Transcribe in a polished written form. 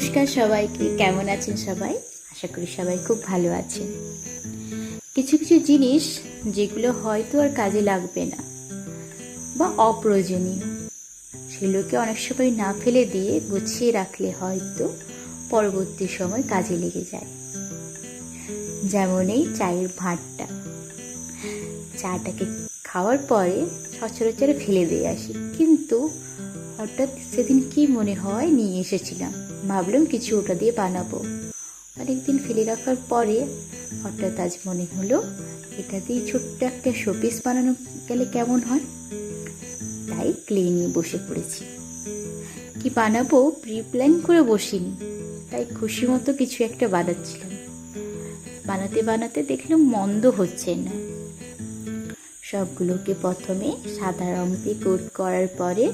নমস্কার সবাইকে, কেমন আছেন সবাই? আশা করি সবাই খুব ভালো আছেন। কিছু কিছু জিনিস যেগুলো হয়তো আর কাজে লাগবে না বা অপ্রয়োজনীয়, সেগুলোকে অনেক সময় না ফেলে দিয়ে গুছিয়ে রাখলে হয়তো পরবর্তী সময় কাজে লেগে যায়। যেমন এই চায়ের ভাঁড়টা, চাটাকে খাওয়ার পরে সচরাচর ফেলে দিয়ে আসি, কিন্তু হঠাৎ সেদিন কি মনে হয় নিয়ে এসেছিলাম, ভাবলাম কিছু ওটা দিয়ে বানাবো। অনেকদিন ফেলে রাখার পরে হঠাৎ আজ মনে হলো এটা দিয়ে ছোট্ট একটা শোপিস বানানো গেলে কেমন হয়। তাই ক্লে নিয়ে বসে পড়েছি। কি বানাবো প্রি প্ল্যান করে বসিনি, তাই খুশি মতো কিছু একটা বানাচ্ছিলাম। বানাতে বানাতে দেখলাম মন্দ হচ্ছে না। সবগুলোকে প্রথমে সাদা রং দিয়ে কোট করার পরে